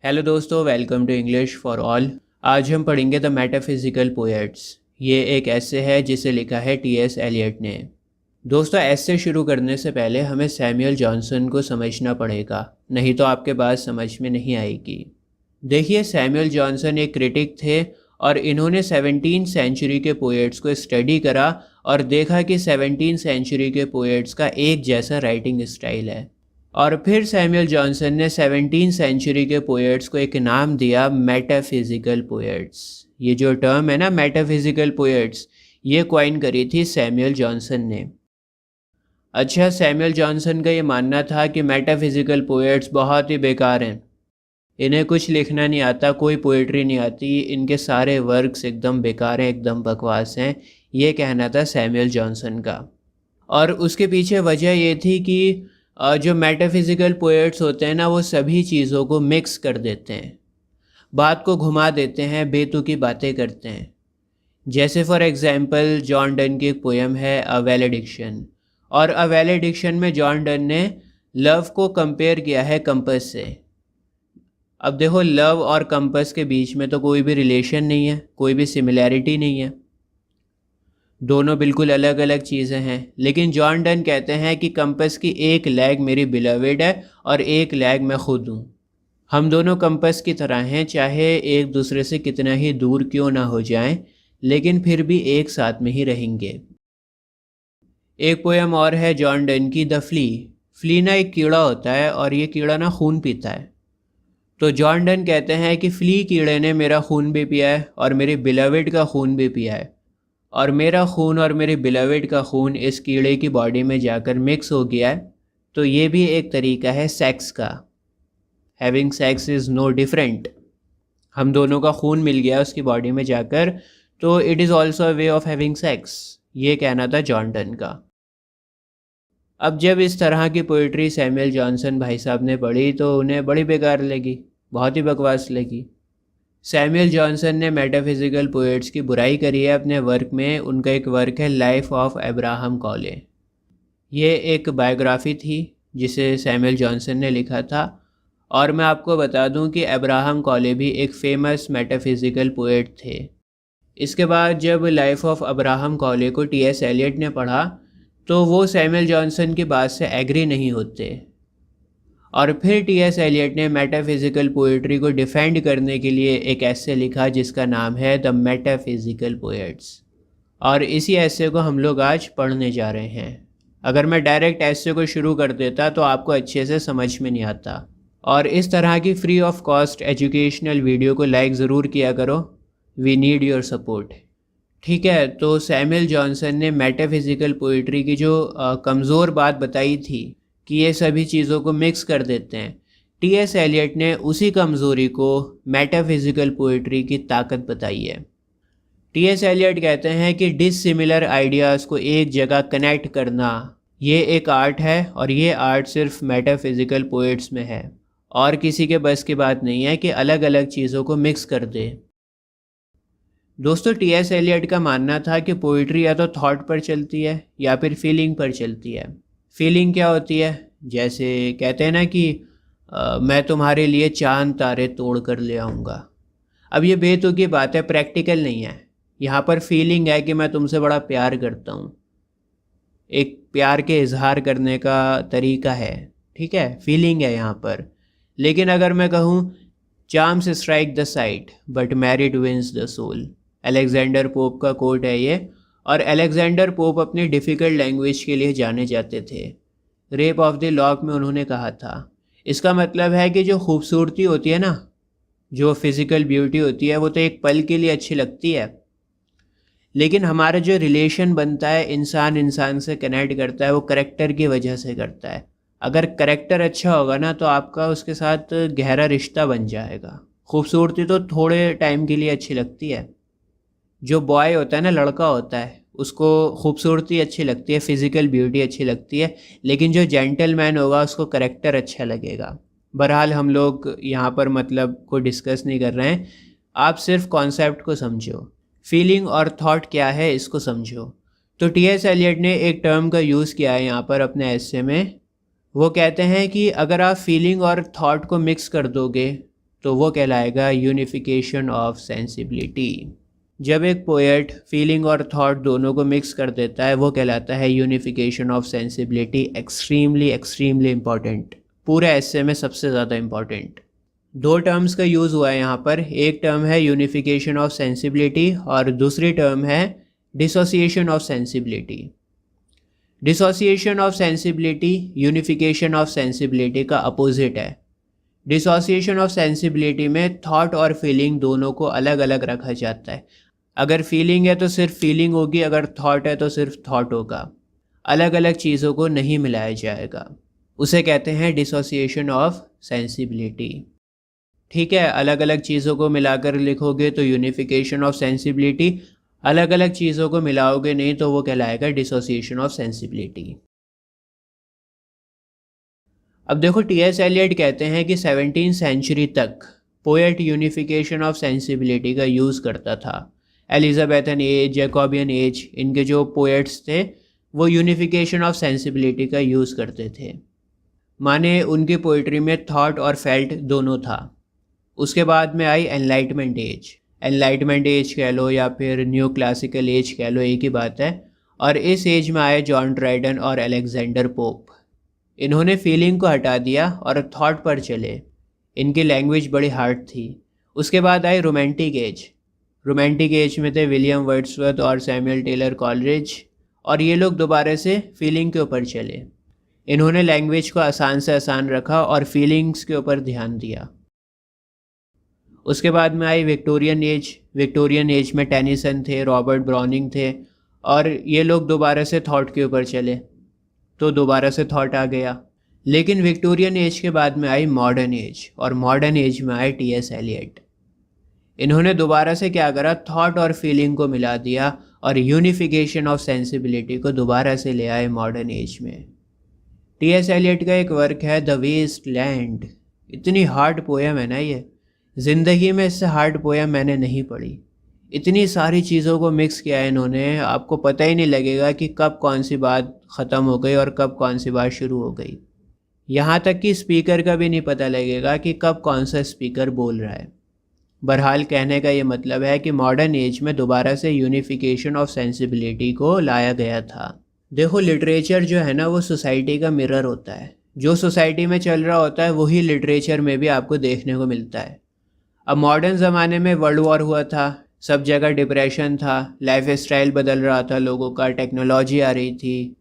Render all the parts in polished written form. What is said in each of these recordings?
Hello दोस्तों, welcome to English for all. आज हम पढ़ेंगे द मेटाफिजिकल पोएट्स। ये एक ऐसे है जिसे लिखा है टी.एस. एलियट ने। दोस्तों, ऐसे शुरू करने से पहले हमें सैमुअल जॉनसन को समझना पड़ेगा, नहीं तो आपके बात समझ में नहीं आएगी। देखिए, सैमुअल जॉनसन एक क्रिटिक थे और इन्होंने 17th सेंचुरी के पोएट्स को स्टडी करा और देखा कि 17th सेंचुरी के पोएट्स का एक जैसा राइटिंग स्टाइल है। और फिर सैमुअल जॉनसन ने 17th सेंचुरी के पोएट्स को एक नाम दिया, मेटाफिजिकल पोएट्स। ये जो टर्म है ना, मेटाफिजिकल पोएट्स, ये कॉइन करी थी सैमुअल जॉनसन ने। अच्छा, सैमुअल जॉनसन का ये मानना था कि मेटाफिजिकल पोएट्स बहुत ही बेकार हैं, इन्हें कुछ लिखना नहीं आता, कोई पोएट्री नहीं आती, इनके सारे वर्क्स एकदम बेकार हैं, एकदम बकवास हैं। ये कहना था सैमुअल जॉनसन का। और उसके पीछे वजह ये थी कि जो मेटाफिजिकल पोएट्स होते हैं ना, वो सभी चीज़ों को मिक्स कर देते हैं, बात को घुमा देते हैं, बेतुकी बातें करते हैं। जैसे फॉर एग्जांपल जॉन डन की एक पोएम है अ वैलेडिक्शन, और अ वैलेडिक्शन में जॉन डन ने लव को कंपेयर किया है कंपस से। अब देखो, लव और कंपस के बीच में तो कोई भी रिलेशन नहीं है, कोई भी सिमिलैरिटी नहीं है, दोनों बिल्कुल अलग अलग चीज़ें हैं। लेकिन जॉन डन कहते हैं कि कंपस की एक लेग मेरी बिलवेड है और एक लेग मैं खुद हूँ। हम दोनों कंपस की तरह हैं, चाहे एक दूसरे से कितना ही दूर क्यों ना हो जाएं, लेकिन फिर भी एक साथ में ही रहेंगे। एक पोएम और है जॉन डन की, द फ्ली। फ्ली ना एक कीड़ा होता है और ये कीड़ा ना खून पीता है। तो जॉन डन कहते हैं कि फ्ली कीड़े ने मेरा खून भी पिया है और मेरी बिलवेड का खून भी पिया है, और मेरा खून और मेरे बिलवेड का खून इस कीड़े की बॉडी में जाकर मिक्स हो गया है। तो ये भी एक तरीका है सेक्स का। Having sex is no different. हम दोनों का खून मिल गया उसकी बॉडी में जाकर, तो it is also a way of having sex. ये कहना था जॉन डन का। अब जब इस तरह की पोइट्री सैमुअल जॉनसन भाई साहब ने पढ़ी तो उन्हें बड़ी बेकार लगी, बहुत ही बकवास लगी। सैमुअल जॉनसन ने मेटाफिजिकल पोएट्स की बुराई करी है अपने वर्क में। उनका एक वर्क है लाइफ ऑफ अब्राहम कॉले। ये एक बायोग्राफी थी जिसे सैमुअल जॉनसन ने लिखा था। और मैं आपको बता दूं कि अब्राहम कॉले भी एक फेमस मेटाफिजिकल पोएट थे। इसके बाद जब लाइफ ऑफ अब्राहम कॉले को टी.एस. एलियट ने पढ़ा तो वो सैमुअल जॉनसन की बात से एग्री नहीं होते, और फिर टी.एस. एलियट ने मेटाफिजिकल पोएट्री को डिफेंड करने के लिए एक ऐसे लिखा जिसका नाम है द मेटाफिजिकल पोएट्स। और इसी ऐसे को हम लोग आज पढ़ने जा रहे हैं। अगर मैं डायरेक्ट ऐसे को शुरू कर देता तो आपको अच्छे से समझ में नहीं आता। और इस तरह की free of cost educational video को लाइक ज़रूर किया करो। We need your support. ठीक है, तो सैमुअल जॉनसन ने मेटाफिजिकल पोएट्री की जो कमज़ोर बात बताई थी कि ये सभी चीज़ों को मिक्स कर देते हैं, टी.एस. एलियट ने उसी कमज़ोरी को मेटाफिजिकल पोएट्री की ताकत बताई है। टी.एस. एलियट कहते हैं कि डिसिमिलर आइडियाज़ को एक जगह कनेक्ट करना ये एक आर्ट है, और ये आर्ट सिर्फ मेटाफिजिकल पोएट्स में है, और किसी के बस की बात नहीं है कि अलग अलग चीज़ों को मिक्स कर दे। दोस्तों, टी.एस. एलियट का मानना था कि पोइट्री या तो थॉट पर चलती है या फिर फीलिंग पर चलती है। फीलिंग क्या होती है? जैसे कहते हैं ना कि मैं तुम्हारे लिए चांद तारे तोड़ कर ले आऊँगा। अब ये बेतुकी बात है, प्रैक्टिकल नहीं है। यहाँ पर फीलिंग है कि मैं तुमसे बड़ा प्यार करता हूँ, एक प्यार के इजहार करने का तरीका है, ठीक है, फीलिंग है यहाँ पर। लेकिन अगर मैं कहूँ charms strike the sight but merit wins the soul, Alexander Pope का कोट है ये। और अलेक्जेंडर पोप अपनी डिफ़िकल्ट लैंग्वेज के लिए जाने जाते थे। रेप ऑफ द लॉक में उन्होंने कहा था। इसका मतलब है कि जो खूबसूरती होती है ना, जो फिज़िकल ब्यूटी होती है, वो तो एक पल के लिए अच्छी लगती है, लेकिन हमारा जो रिलेशन बनता है, इंसान इंसान से कनेक्ट करता है, वो करेक्टर की वजह से करता है। अगर करेक्टर अच्छा होगा ना तो आपका उसके साथ गहरा रिश्ता बन जाएगा। खूबसूरती तो थोड़े टाइम के लिए अच्छी लगती है। जो बॉय होता है ना, लड़का होता है, उसको खूबसूरती अच्छी लगती है, फिज़िकल ब्यूटी अच्छी लगती है, लेकिन जो जेंटलमैन होगा उसको करेक्टर अच्छा लगेगा। बहरहाल हम लोग यहाँ पर मतलब को डिस्कस नहीं कर रहे हैं, आप सिर्फ कॉन्सेप्ट को समझो, फीलिंग और थॉट क्या है इसको समझो। तो टी.एस. एलियट ने एक टर्म का यूज़ किया है यहाँ पर अपने एस्से में। वो कहते हैं कि अगर आप फीलिंग और थॉट को मिक्स कर दोगे तो वो कहलाएगा यूनिफिकेशन ऑफ सेंसिबिलिटी। जब एक पोएट फीलिंग और थॉट दोनों को मिक्स कर देता है वो कहलाता है unification of sensibility. Extremely extremely important, पूरे ऐसे में सबसे ज़्यादा इम्पॉर्टेंट। दो टर्म्स का यूज़ हुआ है यहाँ पर। एक टर्म है यूनिफिकेशन ऑफ सेंसिबिलिटी और दूसरी टर्म है dissociation of sensibility. Dissociation of sensibility unification of sensibility का अपोजिट है। डिसोसिएशन ऑफ सेंसिबिलिटी में थॉट और फीलिंग दोनों को अलग अलग रखा जाता है। अगर फीलिंग है तो सिर्फ फीलिंग होगी, अगर थॉट है तो सिर्फ थॉट होगा। अलग अलग चीज़ों को नहीं मिलाया जाएगा, उसे कहते हैं डिसोसिएशन ऑफ सेंसिबिलिटी। ठीक है, अलग अलग चीज़ों को मिलाकर लिखोगे तो यूनिफिकेशन ऑफ सेंसिबिलिटी, अलग अलग चीज़ों को मिलाओगे नहीं तो वो कहलाएगा डिसोसिएशन ऑफ सेंसिबिलिटी। अब देखो, टी.एस. एलियट कहते हैं कि 17वीं सेंचुरी तक पोएट यूनिफिकेशन ऑफ सेंसिबिलिटी का यूज़ करता था। एलिजाबेथन एज, जैकोबियन एज, इनके जो पोएट्स थे वो यूनिफिकेशन ऑफ सेंसिबिलिटी का यूज़ करते थे। माने उनकी पोइट्री में थॉट और फेल्ट दोनों था। उसके बाद में आई एनलाइटमेंट एज। एनलाइटमेंट एज कह लो या फिर न्यू क्लासिकल एज कह लो, एक ही बात है। और इस एज में आए जॉन ड्राइडन और अलेक्जेंडर पोप। इन्होंने फीलिंग को हटा दिया और थॉट पर चले। इनकी लैंग्वेज बड़ी हार्ड थी। उसके बाद आई रोमांटिक एज। रोमांटिक एज में थे विलियम वर्ड्सवर्थ और सैमुअल टेलर कॉलरिज, और ये लोग दोबारा से फीलिंग के ऊपर चले। इन्होंने लैंग्वेज को आसान से आसान रखा और फीलिंग्स के ऊपर ध्यान दिया। उसके बाद में आई विक्टोरियन एज। विक्टोरियन एज में टेनिसन थे, रॉबर्ट ब्राउनिंग थे, और ये लोग दोबारा से थॉट के ऊपर चले, तो दोबारा से थॉट आ गया। लेकिन विक्टोरियन एज के बाद में आई मॉडर्न एज, और मॉडर्न एज में आए टी.एस. एलियट। इन्होंने दोबारा से क्या करा, थॉट और फीलिंग को मिला दिया और यूनिफिकेशन ऑफ सेंसिबिलिटी को दोबारा से ले आए मॉडर्न एज में। टी.एस. एलियट का एक वर्क है द वेस्ट लैंड। इतनी हार्ड पोएम है ना ये, ज़िंदगी में इससे हार्ड पोएम मैंने नहीं पढ़ी। इतनी सारी चीज़ों को मिक्स किया है इन्होंने, आपको पता ही नहीं लगेगा कि कब कौन सी बात ख़त्म हो गई और कब कौन सी बात शुरू हो गई। यहाँ तक कि स्पीकर का भी नहीं पता लगेगा कि कब कौन सा स्पीकर बोल रहा है। बहरहाल कहने का ये मतलब है कि मॉडर्न एज में दोबारा से यूनिफिकेशन ऑफ सेंसिबिलिटी को लाया गया था। देखो, लिटरेचर जो है ना वो सोसाइटी का मिरर होता है। जो सोसाइटी में चल रहा होता है वही लिटरेचर में भी आपको देखने को मिलता है। अब मॉडर्न ज़माने में वर्ल्ड वॉर हुआ था, सब जगह डिप्रेशन था, लाइफ स्टाइल बदल रहा था लोगों का, टेक्नोलॉजी आ रही थी,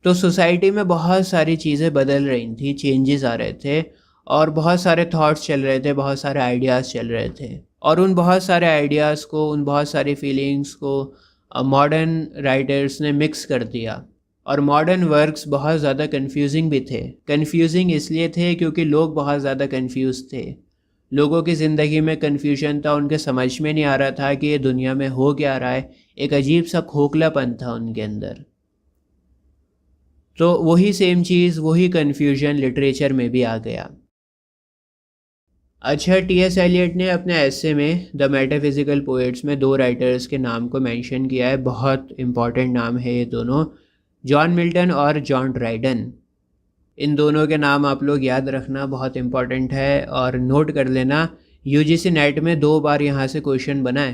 तो सोसाइटी में बहुत सारी चीज़ें बदल रही थी, चेंजेस आ रहे थे और बहुत सारे थॉट्स चल रहे थे, बहुत सारे आइडियाज़ चल रहे थे। और उन बहुत सारे आइडियाज़ को, उन बहुत सारी फीलिंग्स को मॉडर्न राइटर्स ने मिक्स कर दिया। और मॉडर्न वर्क्स बहुत ज़्यादा कन्फ्यूजिंग भी थे। कन्फ्यूजिंग इसलिए थे क्योंकि लोग बहुत ज़्यादा कन्फ्यूज़ थे। लोगों की ज़िंदगी में कन्फ्यूजन था, उनके समझ में नहीं आ रहा था कि ये दुनिया में हो क्या रहा है। एक अजीब सा खोखलापन था उनके अंदर। तो वही सेम चीज़, वही कन्फ्यूजन लिटरेचर में भी आ गया। अच्छा, टी.एस. एलियट ने अपने ऐसे में द मेटाफिजिकल पोएट्स में दो राइटर्स के नाम को मेंशन किया है। बहुत इंपॉर्टेंट नाम है ये दोनों, जॉन मिल्टन और जॉन ड्राइडन। इन दोनों के नाम आप लोग याद रखना, बहुत इंपॉर्टेंट है, और नोट कर लेना। यूजीसी नेट में 2 बार यहाँ से क्वेश्चन बना है।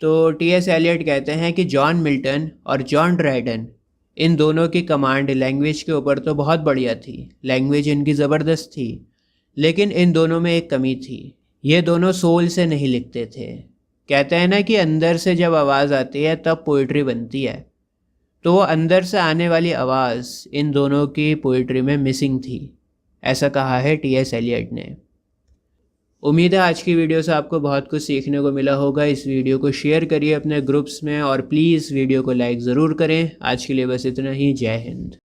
तो टी.एस. एलियट कहते हैं कि जॉन मिल्टन और जॉन ड्राइडन, इन दोनों की कमांड लैंग्वेज के ऊपर तो बहुत बढ़िया थी, लैंग्वेज इनकी ज़बरदस्त थी, लेकिन इन दोनों में एक कमी थी, ये दोनों सोल से नहीं लिखते थे। कहते हैं ना कि अंदर से जब आवाज़ आती है तब पोइट्री बनती है, तो वो अंदर से आने वाली आवाज़ इन दोनों की पोइट्री में मिसिंग थी, ऐसा कहा है टी.एस. एलियट ने। उम्मीद है आज की वीडियो से आपको बहुत कुछ सीखने को मिला होगा। इस वीडियो को शेयर करिए अपने ग्रुप्स में और प्लीज़ वीडियो को लाइक ज़रूर करें। आज के लिए बस इतना ही। जय हिंद।